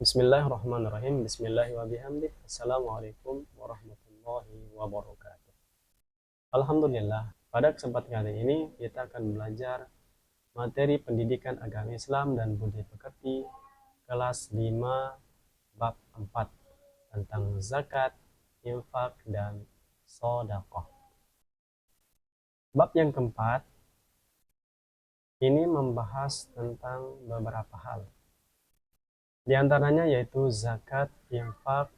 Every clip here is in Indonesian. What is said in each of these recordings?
Bismillahirrahmanirrahim. Bismillahirrahmanirrahim. Assalamualaikum warahmatullahi wabarakatuh. Alhamdulillah, pada kesempatan kali ini kita akan belajar materi pendidikan agama Islam dan budi pekerti kelas 5 bab 4 tentang zakat, infak, dan sedekah. Bab yang keempat ini membahas tentang beberapa hal. Di antaranya yaitu zakat, infak,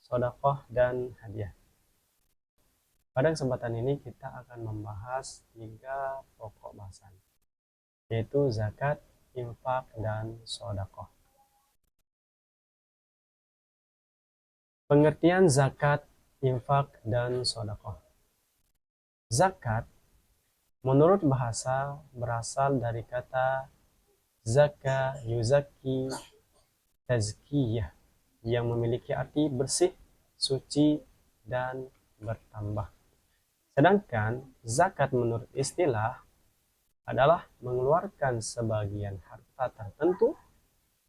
sedekah, dan hadiah. Pada kesempatan ini kita akan membahas 3 pokok bahasan, yaitu zakat, infak, dan sedekah. Pengertian zakat, infak, dan sedekah. Zakat menurut bahasa berasal dari kata zaka yuzaki tazkiyah yang memiliki arti bersih, suci, dan bertambah. Sedangkan zakat menurut istilah adalah mengeluarkan sebagian harta tertentu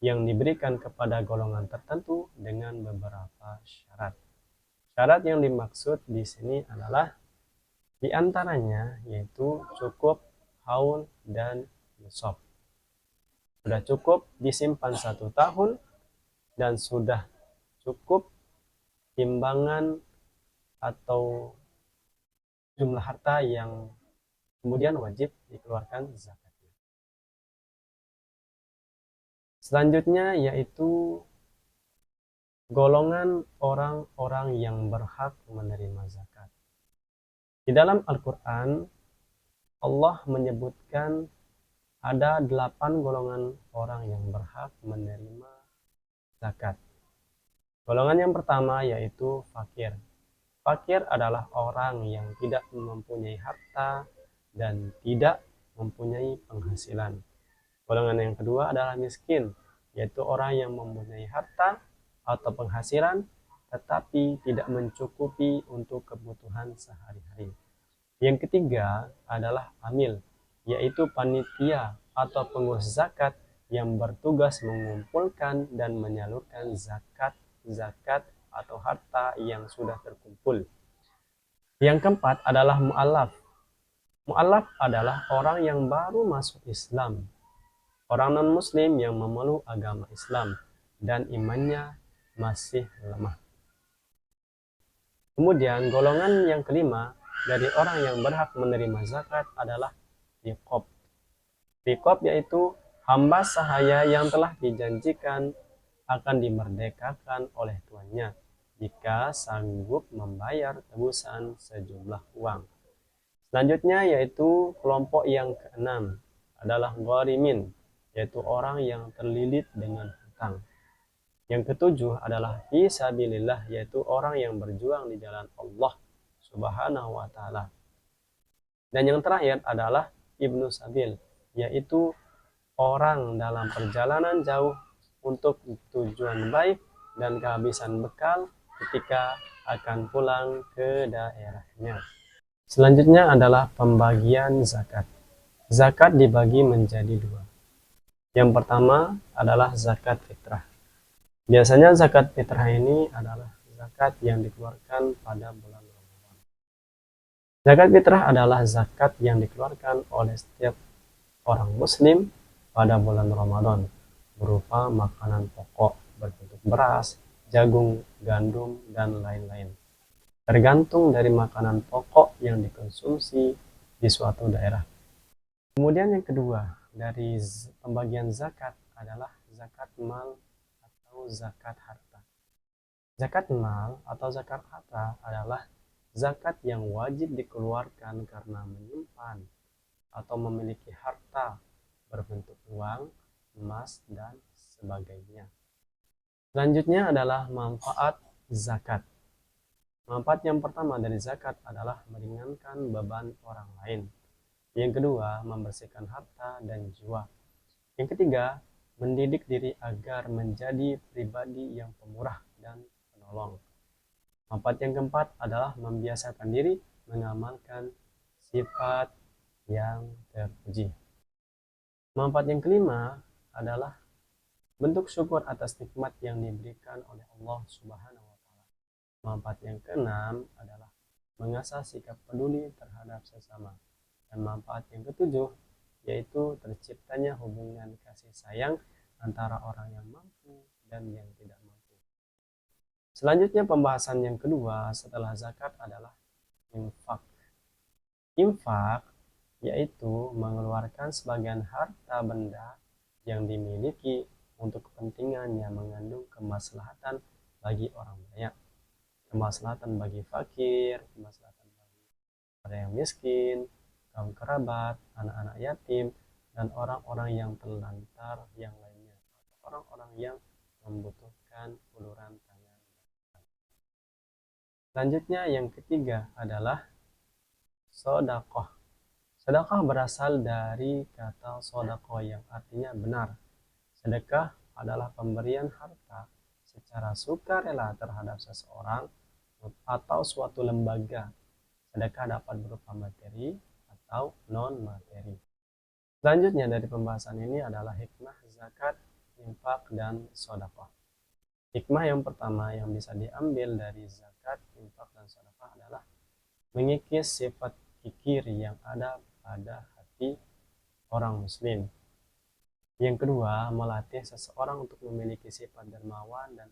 yang diberikan kepada golongan tertentu dengan beberapa syarat. Syarat yang dimaksud di sini adalah di antaranya yaitu cukup haul dan nisab. Sudah cukup disimpan 1 tahun dan sudah cukup timbangan atau jumlah harta yang kemudian wajib dikeluarkan zakatnya. Selanjutnya yaitu golongan orang-orang yang berhak menerima zakat. Di dalam Al-Quran, Allah menyebutkan ada 8 golongan orang yang berhak menerima zakat. Golongan yang pertama yaitu fakir. Fakir adalah orang yang tidak mempunyai harta dan tidak mempunyai penghasilan. Golongan yang kedua adalah miskin, yaitu orang yang mempunyai harta atau penghasilan tetapi tidak mencukupi untuk kebutuhan sehari-hari. Yang ketiga adalah amil, yaitu panitia atau pengurus zakat yang bertugas mengumpulkan dan menyalurkan zakat atau harta yang sudah terkumpul. Yang keempat adalah mu'allaf. Mu'allaf adalah orang yang baru masuk Islam, orang non-muslim yang memeluk agama Islam dan imannya masih lemah. Kemudian golongan yang kelima dari orang yang berhak menerima zakat adalah riqab. Riqab yaitu hamba sahaya yang telah dijanjikan akan dimerdekakan oleh tuannya jika sanggup membayar tebusan sejumlah uang. Selanjutnya yaitu kelompok yang keenam adalah gharimin, yaitu orang yang terlilit dengan hutang. Yang ketujuh adalah fisabilillah, yaitu orang yang berjuang di jalan Allah Subhanahu wa taala. Dan yang terakhir adalah ibnu sabil, yaitu orang dalam perjalanan jauh untuk tujuan baik dan kehabisan bekal ketika akan pulang ke daerahnya. Selanjutnya adalah pembagian zakat. Zakat dibagi menjadi 2. Yang pertama adalah zakat fitrah. Biasanya zakat fitrah ini adalah zakat yang dikeluarkan pada bulan Ramadan. Zakat fitrah adalah zakat yang dikeluarkan oleh setiap orang muslim pada bulan Ramadan berupa makanan pokok berbentuk beras, jagung, gandum, dan lain-lain. Tergantung dari makanan pokok yang dikonsumsi di suatu daerah. Kemudian yang kedua dari pembagian zakat adalah zakat mal atau zakat harta. Zakat mal atau zakat harta adalah zakat yang wajib dikeluarkan karena menyimpan atau memiliki harta berbentuk uang, emas, dan sebagainya. Selanjutnya adalah manfaat zakat. Manfaat yang pertama dari zakat adalah meringankan beban orang lain. Yang kedua, membersihkan harta dan jiwa. Yang ketiga, mendidik diri agar menjadi pribadi yang pemurah dan penolong. Manfaat yang keempat adalah membiasakan diri mengamalkan sifat yang terpuji. Manfaat yang kelima adalah bentuk syukur atas nikmat yang diberikan oleh Allah Subhanahu wa taala. Manfaat yang keenam adalah mengasah sikap peduli terhadap sesama. Dan manfaat yang ketujuh yaitu terciptanya hubungan kasih sayang antara orang yang mampu dan yang tidak mampu. Selanjutnya pembahasan yang kedua setelah zakat adalah infak. Infak yaitu mengeluarkan sebagian harta benda yang dimiliki untuk kepentingan yang mengandung kemaslahatan bagi orang banyak, kemaslahatan bagi fakir, kemaslahatan bagi orang yang miskin, kaum kerabat, anak-anak yatim, dan orang-orang yang terlantar yang lainnya, orang-orang yang membutuhkan uluran tangan. Selanjutnya yang ketiga adalah sodakoh. Sedekah berasal dari kata sodakoh yang artinya benar. Sedekah adalah pemberian harta secara sukarela terhadap seseorang atau suatu lembaga. Sedekah dapat berupa materi atau non-materi. Selanjutnya dari pembahasan ini adalah hikmah zakat, infak, dan sodakoh. Hikmah yang pertama yang bisa diambil dari zakat, infak, dan sodakoh adalah mengikis sifat kikir yang ada pada hati orang muslim. Yang kedua, melatih seseorang untuk memiliki sifat dermawan dan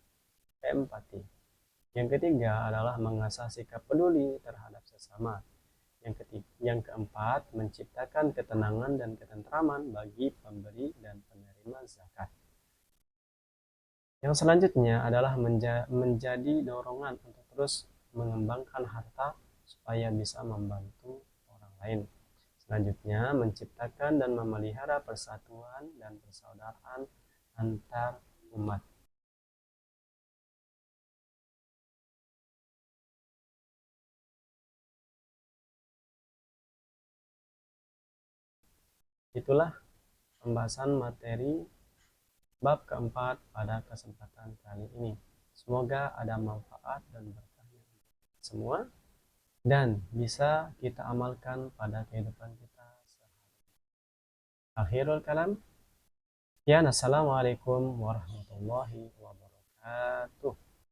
empati. Yang ketiga adalah mengasah sikap peduli terhadap sesama. Yang keempat, menciptakan ketenangan dan ketentraman bagi pemberi dan penerima zakat. Yang selanjutnya adalah menjadi dorongan untuk terus mengembangkan harta supaya bisa membantu orang lain. Selanjutnya, menciptakan dan memelihara persatuan dan persaudaraan antar umat. Itulah pembahasan materi bab keempat pada kesempatan kali ini. Semoga ada manfaat dan berkahnya untuk semua dan bisa kita amalkan pada kehidupan kita sehari-hari. Akhirul kalam. Ya, assalamualaikum warahmatullahi wabarakatuh.